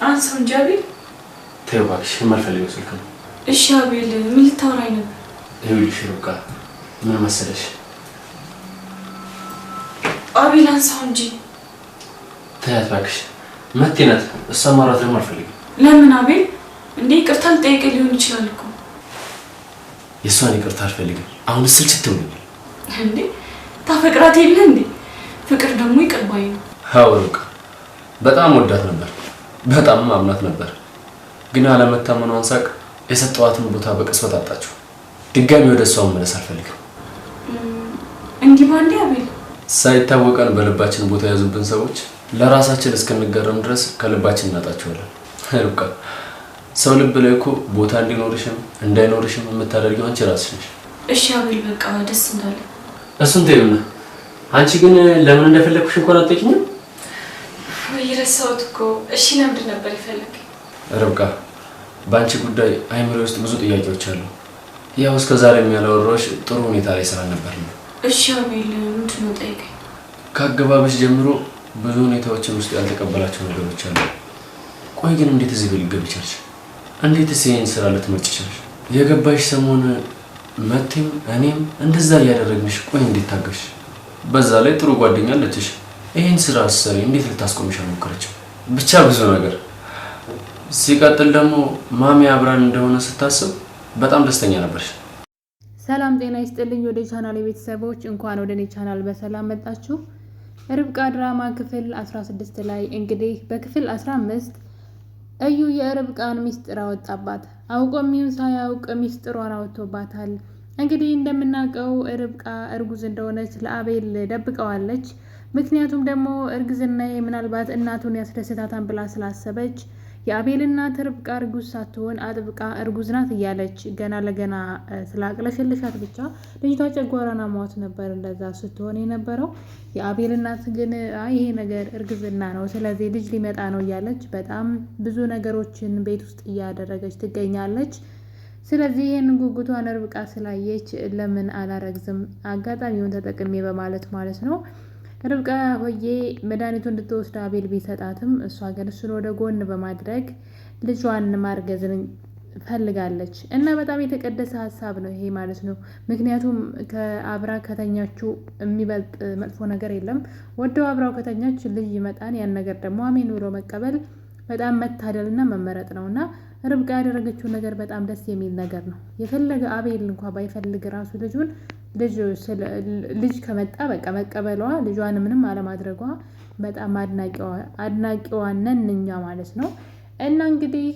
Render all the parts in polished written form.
አንሳው እንጂ አቤል። ተይው እባክሽ የማልፈልገው ስልክ ነው። እሺ አቤል ምን ልታወራኝ ነበር? ይኸውልሽ ርብቃ ምን መሰለሽ አቤል አንሳው እንጂ። ተያት እባክሽ መቴ ናት። እሷ ማውራት ደግሞ አልፈልግም። ለምን አቤል? እንዴ ይቅርታ ልጠይቅህ ሊሆን ይችላል እኮ። የእሷን ይቅርታ አልፈልግም። አሁን ስልችት ብሎኛል። እንዴ ታፈቅራት የለ እንዴ? ፍቅር ደግሞ ይቅር ባይ ነው። አዎ ርብቃ በጣም ወዳት ነበር፣ በጣም ማምናት ነበር። ግን አለመታመኗን ሳቅ የሰጠዋትን ቦታ በቅጽበት አጣችው። ድጋሚ ወደ እሷ መመለስ አልፈልግም። እንዲህ ባንዴ አቤል ሳይታወቀን በልባችን ቦታ ያዙብን ሰዎች ለራሳችን እስከንገረም ድረስ ከልባችን እናጣቸዋለን። ርብቃ ሰው ልብ ላይ እኮ ቦታ እንዲኖርሽም እንዳይኖርሽም የምታደርጊው አንቺ ራስሽ ነሽ። እሺ አቤል በቃ ደስ እንዳለ። እሱን ተይውና አንቺ ግን ለምን እንደፈለኩሽ እንኳን አትጠይቂኝም? ወይ ረሳሁት እኮ። እሺ ለምንድን ነበር የፈለክ? ርብቃ በአንቺ ጉዳይ አይምሮ ውስጥ ብዙ ጥያቄዎች አሉ። ያው እስከዛሬ የሚያላወራሽ ጥሩ ሁኔታ ላይ ስላልነበር ነው። እሺ አቤል ምንድን ነው ጠይቀኝ። ከአገባበሽ ጀምሮ ብዙ ሁኔታዎችን ውስጥ ያልተቀበላቸው ነገሮች አሉ። ቆይ ግን እንዴት እዚህ ቤት ልትገቢ ቻልሽ? እንዴትስ ይሄን ስራ ልትመርጪ ቻልሽ? የገባሽ ሰሞን መቴም እኔም እንደዛ እያደረግንሽ ቆይ እንዴት ታገሽ? በዛ ላይ ጥሩ ጓደኛ አለችሽ። ይሄን ስራ አሰሪ እንዴት ልታስቆምሽ አልሞከረችም? ብቻ ብዙ ነገር። ሲቀጥል ደግሞ ማሚ አብራን እንደሆነ ስታስብ በጣም ደስተኛ ነበርሽ። ሰላም ጤና ይስጥልኝ ወደ ቻናል ቤተሰቦች፣ እንኳን ወደ እኔ ቻናል በሰላም መጣችሁ። ርብቃ ድራማ ክፍል 16 ላይ እንግዲህ በክፍል 15 እዩ የርብቃን ሚስጥር አወጣባት። አውቆም ይሁን ሳያውቅ ሚስጥሯን አወጥቶባታል። እንግዲህ እንደምናውቀው ርብቃ እርጉዝ እንደሆነች ለአቤል ደብቀዋለች። ምክንያቱም ደግሞ እርግዝናዬ ምናልባት እናቱን ያስደስታታን ብላ ስላሰበች የአቤል እናት ርብቃ እርጉዝ ሳትሆን አጥብቃ እርጉዝ ናት እያለች ገና ለገና ስላቅለሽልሻት ብቻ ልጅቷ ጨጓራና ሟት ነበር እንደዛ ስትሆን የነበረው። የአቤል እናት ግን ይሄ ነገር እርግዝና ነው፣ ስለዚህ ልጅ ሊመጣ ነው እያለች በጣም ብዙ ነገሮችን ቤት ውስጥ እያደረገች ትገኛለች። ስለዚህ ይህን ጉጉቷን ርብቃ ስላየች ለምን አላረግዝም አጋጣሚውን ተጠቅሜ በማለት ማለት ነው ርብቃ ሆዬ መድኃኒቱን እንድትወስድ አቤል ቢሰጣትም እሷ ግን እሱን ወደ ጎን በማድረግ ልጇን ማርገዝን ፈልጋለች። እና በጣም የተቀደሰ ሀሳብ ነው ይሄ ማለት ነው። ምክንያቱም ከአብራ ከተኛችሁ የሚበልጥ መጥፎ ነገር የለም። ወደው አብራው ከተኛች ልጅ ይመጣን፣ ያን ነገር ደግሞ አሜን ብሎ መቀበል በጣም መታደልና መመረጥ ነውና ርብቃ ያደረገችው ነገር በጣም ደስ የሚል ነገር ነው። የፈለገ አቤል እንኳን ባይፈልግ ራሱ ልጅ ከመጣ በቃ መቀበሏ፣ ልጇን ምንም አለማድረጓ በጣም አድናቂዋ ነን እኛ ማለት ነው። እና እንግዲህ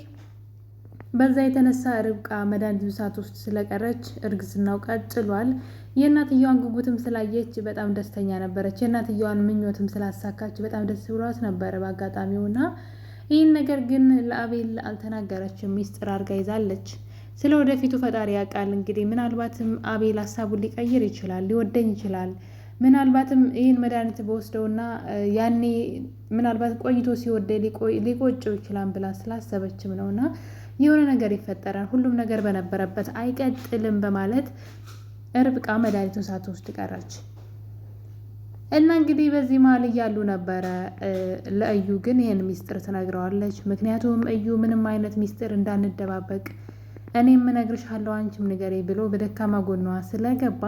በዛ የተነሳ ርብቃ መድኃኒቱን ሳትወስድ ስለቀረች እርግዝናው ቀጥሏል። የእናትየዋን ጉጉትም ስላየች በጣም ደስተኛ ነበረች። የእናትየዋን ምኞትም ስላሳካች በጣም ደስ ብሏት ነበረ በአጋጣሚውና ይህን ነገር ግን ለአቤል አልተናገረችም፣ ሚስጥር አድርጋ ይዛለች። ስለ ወደፊቱ ፈጣሪ ያውቃል። እንግዲህ ምናልባትም አቤል ሀሳቡን ሊቀይር ይችላል፣ ሊወደኝ ይችላል። ምናልባትም ይህን መድኃኒት በወስደውና ያኔ ምናልባት ቆይቶ ሲወደ ሊቆጨው ይችላል ብላ ስላሰበችም ነውና የሆነ ነገር ይፈጠራል፣ ሁሉም ነገር በነበረበት አይቀጥልም በማለት ርብቃ መድኃኒቱን ሳትወስድ ቀረች። እና እንግዲህ በዚህ መሀል እያሉ ነበረ ለእዩ ግን ይህን ሚስጥር ትነግረዋለች። ምክንያቱም እዩ ምንም አይነት ሚስጥር እንዳንደባበቅ እኔም እነግርሻለሁ አንቺም ንገሬ ብሎ በደካማ ጎኗ ስለገባ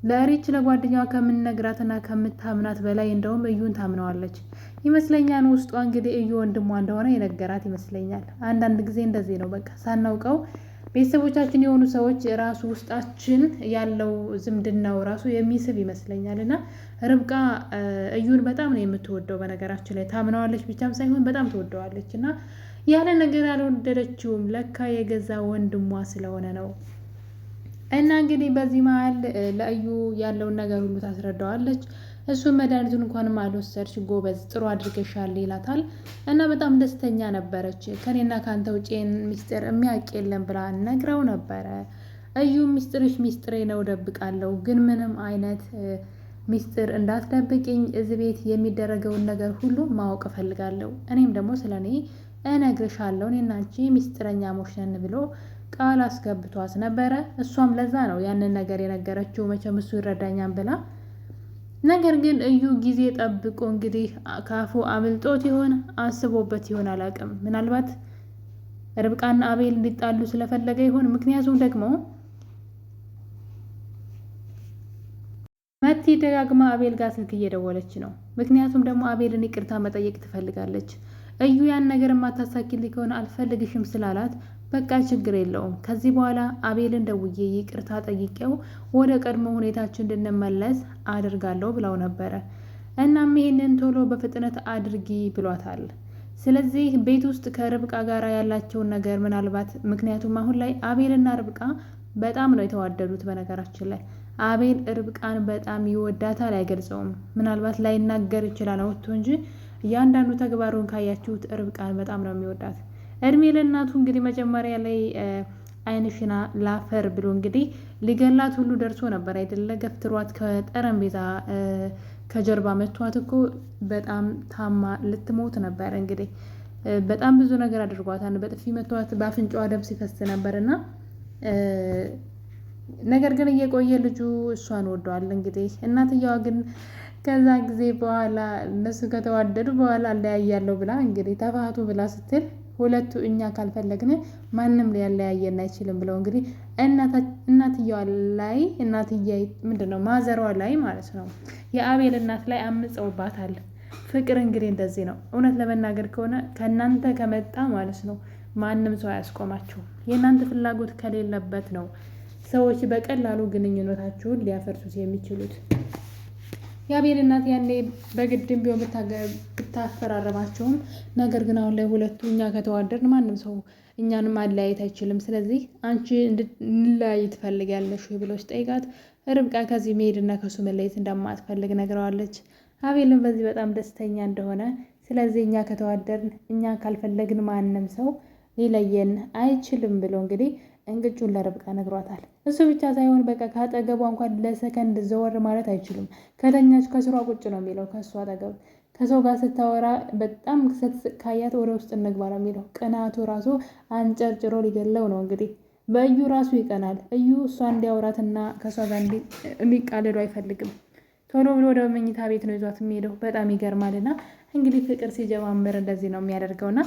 ለሪች ለጓደኛዋ ከምንነግራትና ከምታምናት በላይ እንደውም እዩን ታምነዋለች ይመስለኛል። ውስጧ እንግዲህ እዩ ወንድሟ እንደሆነ የነገራት ይመስለኛል። አንዳንድ ጊዜ እንደዚህ ነው፣ በቃ ሳናውቀው ቤተሰቦቻችን የሆኑ ሰዎች ራሱ ውስጣችን ያለው ዝምድናው ራሱ የሚስብ ይመስለኛል። እና ርብቃ እዩን በጣም ነው የምትወደው። በነገራችን ላይ ታምነዋለች ብቻም ሳይሆን በጣም ትወደዋለች። እና ያለ ነገር ያልወደደችውም ለካ የገዛ ወንድሟ ስለሆነ ነው። እና እንግዲህ በዚህ መሀል ለእዩ ያለውን ነገር ሁሉ ታስረዳዋለች። እሱን መድኃኒቱን እንኳንም አልወሰድሽ ጎበዝ፣ ጥሩ አድርገሻል ይላታል። እና በጣም ደስተኛ ነበረች። ከኔና ከአንተ ውጪ ሚስጥር የሚያውቅ የለም ብላ ነግረው ነበረ። እዩ ሚስጥርሽ ሚስጥሬ ነው ደብቃለሁ፣ ግን ምንም አይነት ሚስጥር እንዳትደብቅኝ፣ እዚህ ቤት የሚደረገውን ነገር ሁሉ ማወቅ እፈልጋለሁ። እኔም ደግሞ ስለ እኔ እነግርሻለሁ፣ እኔና አንቺ ሚስጥረኛሞች ነን ብሎ ቃል አስገብቷት ነበረ። እሷም ለዛ ነው ያንን ነገር የነገረችው፣ መቼም እሱ ይረዳኛል ብላ። ነገር ግን እዩ ጊዜ ጠብቆ እንግዲህ ካፉ አምልጦት ይሆን አስቦበት ይሆን አላውቅም። ምናልባት ርብቃና አቤል እንዲጣሉ ስለፈለገ ይሆን። ምክንያቱም ደግሞ መቲ ደጋግማ አቤል ጋር ስልክ እየደወለች ነው። ምክንያቱም ደግሞ አቤልን ይቅርታ መጠየቅ ትፈልጋለች። እዩ ያን ነገር የማታሳኪልኝ ከሆነ አልፈልግሽም ስላላት በቃ ችግር የለውም ከዚህ በኋላ አቤልን ደውዬ ይቅርታ ጠይቄው ወደ ቀድሞ ሁኔታችን እንድንመለስ አድርጋለሁ ብለው ነበረ። እናም ይሄንን ቶሎ በፍጥነት አድርጊ ብሏታል። ስለዚህ ቤት ውስጥ ከርብቃ ጋር ያላቸውን ነገር ምናልባት ምክንያቱም አሁን ላይ አቤልና ርብቃ በጣም ነው የተዋደዱት። በነገራችን ላይ አቤል ርብቃን በጣም ይወዳታል፣ አይገልጸውም። ምናልባት ላይናገር ይችላል አውጥቶ እንጂ እያንዳንዱ ተግባሩን ካያችሁት ርብቃን በጣም ነው የሚወዳት። እድሜ ለእናቱ እንግዲህ መጀመሪያ ላይ አይንሽና ላፈር ብሎ እንግዲህ ሊገላት ሁሉ ደርሶ ነበር አይደለ? ገፍትሯት ከጠረጴዛ ከጀርባ መቷት እኮ በጣም ታማ ልትሞት ነበር። እንግዲህ በጣም ብዙ ነገር አድርጓታል። በጥፊ መቷት፣ በአፍንጫዋ ደም ሲፈስ ነበርና ነገር ግን እየቆየ ልጁ እሷን ወደዋል። እንግዲህ እናትየዋ ግን ከዛ ጊዜ በኋላ እነሱ ከተዋደዱ በኋላ አለያያለሁ ብላ እንግዲህ ተፋቱ ብላ ስትል ሁለቱ እኛ ካልፈለግን ማንም ሊያለያየን አይችልም ብለው እንግዲህ እናትየዋ ላይ ምንድነው ማዘሯ ላይ ማለት ነው የአቤል እናት ላይ አምፀውባታል። ፍቅር እንግዲህ እንደዚህ ነው። እውነት ለመናገር ከሆነ ከእናንተ ከመጣ ማለት ነው ማንም ሰው አያስቆማችሁም። የእናንተ ፍላጎት ከሌለበት ነው ሰዎች በቀላሉ ግንኙነታችሁን ሊያፈርሱት የሚችሉት። የአቤል እናት ያኔ በግድም ቢሆን ብታፈራረማቸውም ነገር ግን አሁን ላይ ሁለቱ እኛ ከተዋደድን ማንም ሰው እኛንም ማለያየት አይችልም። ስለዚህ አንቺ እንድንለያይ ትፈልጊያለሽ ብሎ ሲጠይቃት ርብቃ ከዚህ መሄድና ከሱ መለየት እንደማትፈልግ ነግረዋለች። አቤልን በዚህ በጣም ደስተኛ እንደሆነ ስለዚህ እኛ ከተዋደድን እኛ ካልፈለግን ማንም ሰው ሊለየን አይችልም ብሎ እንግዲህ እንግጩን ለርብቃ ነግሯታል። እሱ ብቻ ሳይሆን በቃ ካጠገቧ እንኳን ለሰከንድ ዘወር ማለት አይችልም። ከተኛች ከስሯ ቁጭ ነው የሚለው። ከእሱ አጠገብ ከሰው ጋር ስታወራ በጣም ካያት ወደ ውስጥ እንግባ ነው የሚለው። ቅናቱ ራሱ አንጨርጭሮ ሊገለው ነው። እንግዲህ በእዩ ራሱ ይቀናል። እዩ እሷ እንዲያወራትና ከእሷ ጋር እንዲቃልሉ አይፈልግም። ቶሎ ብሎ ወደ መኝታ ቤት ነው ይዟት የሚሄደው። በጣም ይገርማልና እንግዲህ ፍቅር ሲጀማምር እንደዚህ ነው የሚያደርገውና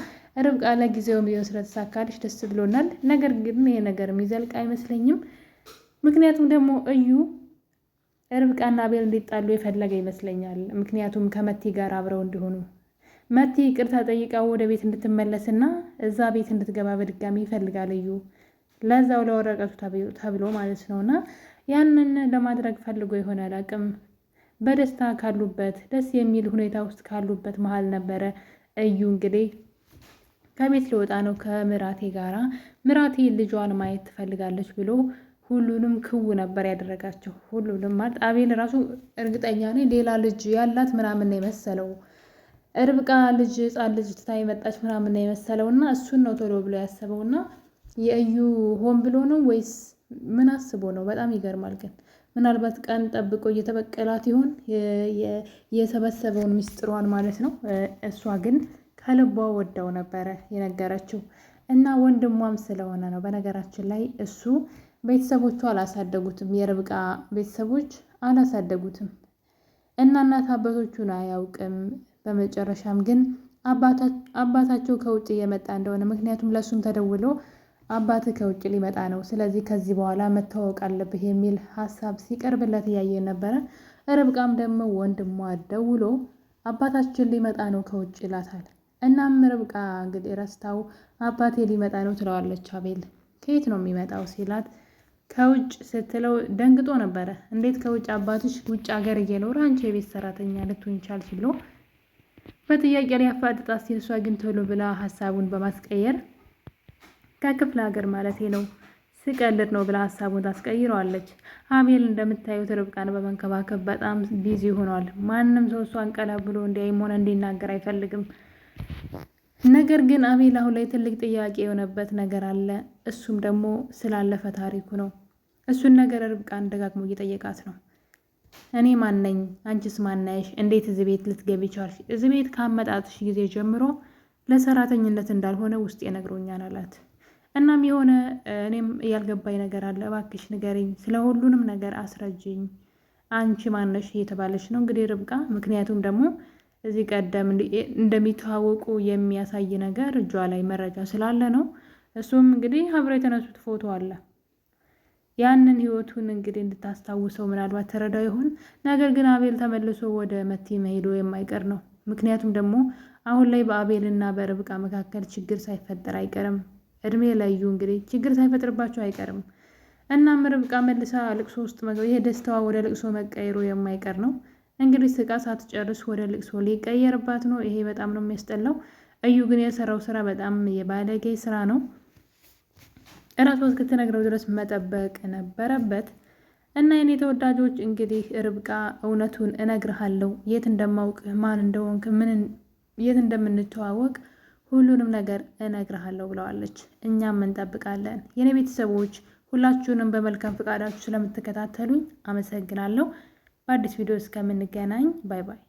ርብቃ ለጊዜውም ቢሆን ስለተሳካልሽ ደስ ብሎናል። ነገር ግን ይሄ ነገር የሚዘልቅ አይመስለኝም። ምክንያቱም ደግሞ እዩ ርብቃና አቤል እንዲጣሉ የፈለገ ይመስለኛል። ምክንያቱም ከመቲ ጋር አብረው እንዲሆኑ መቲ ይቅርታ ጠይቃው ወደ ቤት እንድትመለስና እዛ ቤት እንድትገባ በድጋሚ ይፈልጋል እዩ። ለዛው ለወረቀቱ ተብሎ ማለት ነውና ያንን ለማድረግ ፈልጎ ይሆናል አቅም በደስታ ካሉበት ደስ የሚል ሁኔታ ውስጥ ካሉበት መሀል ነበረ እዩ እንግዲህ ከቤት ሊወጣ ነው ከምራቴ ጋራ። ምራቴ ልጇን ማየት ትፈልጋለች ብሎ ሁሉንም ክው ነበር ያደረጋቸው። ሁሉንም ማለት አቤል ራሱ እርግጠኛ ነኝ ሌላ ልጅ ያላት ምናምን ነው የመሰለው። ርብቃ ህፃን ልጅ ትታ የመጣች ምናምን ነው የመሰለው እና እሱን ነው ቶሎ ብሎ ያሰበውና የእዩ ሆን ብሎ ነው ወይስ ምን አስቦ ነው? በጣም ይገርማል። ግን ምናልባት ቀን ጠብቆ እየተበቀላት ይሆን የሰበሰበውን ምስጢሯን ማለት ነው። እሷ ግን ከልቧ ወዳው ነበረ የነገረችው እና ወንድሟም ስለሆነ ነው። በነገራችን ላይ እሱ ቤተሰቦቹ አላሳደጉትም፣ የርብቃ ቤተሰቦች አላሳደጉትም እና እናት አባቶቹን አያውቅም። በመጨረሻም ግን አባታቸው ከውጭ እየመጣ እንደሆነ ምክንያቱም ለእሱም ተደውሎ አባት ከውጭ ሊመጣ ነው፣ ስለዚህ ከዚህ በኋላ መታወቅ አለብህ የሚል ሀሳብ ሲቀርብለት እያየ ነበረ። ርብቃም ደግሞ ወንድሟ ደውሎ አባታችን ሊመጣ ነው ከውጭ ይላታል። እናም ርብቃ እንግዲህ ረስታው አባቴ ሊመጣ ነው ትለዋለች። አቤል ከየት ነው የሚመጣው ሲላት ከውጭ ስትለው ደንግጦ ነበረ። እንዴት ከውጭ አባትሽ ውጭ ሀገር እየኖረ አንቺ የቤት ሰራተኛ ልትሆን ቻልሽ ብሎ በጥያቄ ሊያፋጥጣት ሲል እሷ ግን ቶሎ ብላ ሀሳቡን በማስቀየር ከክፍለ ሀገር ማለት ነው ስቀልድ ነው ብላ ሀሳቡን ታስቀይረዋለች። አቤል እንደምታዩት ርብቃን በመንከባከብ በጣም ቢዚ ሆኗል። ማንም ሰው እሷን ቀላ ብሎ እንዲያይም ሆነ እንዲናገር አይፈልግም። ነገር ግን አቤል አሁን ላይ ትልቅ ጥያቄ የሆነበት ነገር አለ። እሱም ደግሞ ስላለፈ ታሪኩ ነው። እሱን ነገር ርብቃን ደጋግሞ እየጠየቃት ነው። እኔ ማነኝ? አንቺስ ማናይሽ? እንዴት እዚህ ቤት ልትገቢ ቻልሽ? እዚህ ቤት ካመጣትሽ ጊዜ ጀምሮ ለሰራተኝነት እንዳልሆነ ውስጥ ይነግሮኛል አላት። እናም የሆነ እኔም ያልገባኝ ነገር አለ፣ እባክሽ ንገሪኝ፣ ስለ ሁሉንም ነገር አስረጅኝ አንቺ ማነሽ እየተባለች ነው እንግዲህ ርብቃ። ምክንያቱም ደግሞ እዚህ ቀደም እንደሚተዋወቁ የሚያሳይ ነገር እጇ ላይ መረጃ ስላለ ነው። እሱም እንግዲህ አብረው የተነሱት ፎቶ አለ። ያንን ህይወቱን እንግዲህ እንድታስታውሰው ምናልባት ተረዳው ይሆን። ነገር ግን አቤል ተመልሶ ወደ መቲ መሄዱ የማይቀር ነው። ምክንያቱም ደግሞ አሁን ላይ በአቤልና በርብቃ መካከል ችግር ሳይፈጠር አይቀርም። እድሜ ላዩ እንግዲህ ችግር ሳይፈጥርባቸው አይቀርም። እናም ርብቃ መልሳ ልቅሶ ውስጥ ይሄ ደስታዋ ወደ ልቅሶ መቀየሩ የማይቀር ነው። እንግዲህ ስቃ ሳትጨርስ ወደ ልቅሶ ሊቀየርባት ነው። ይሄ በጣም ነው የሚያስጠላው። እዩ ግን የሰራው ስራ በጣም የባለጌ ስራ ነው። እራሷ እስክትነግረው ድረስ መጠበቅ ነበረበት። እና የኔ ተወዳጆች እንግዲህ ርብቃ እውነቱን እነግርሃለሁ፣ የት እንደማውቅህ፣ ማን እንደሆንክ፣ የት እንደምንተዋወቅ ሁሉንም ነገር እነግርሃለሁ ብለዋለች። እኛም እንጠብቃለን። የኔ ቤተሰቦች ሁላችሁንም በመልካም ፈቃዳችሁ ስለምትከታተሉኝ አመሰግናለሁ። በአዲስ ቪዲዮ እስከምንገናኝ ባይ ባይ።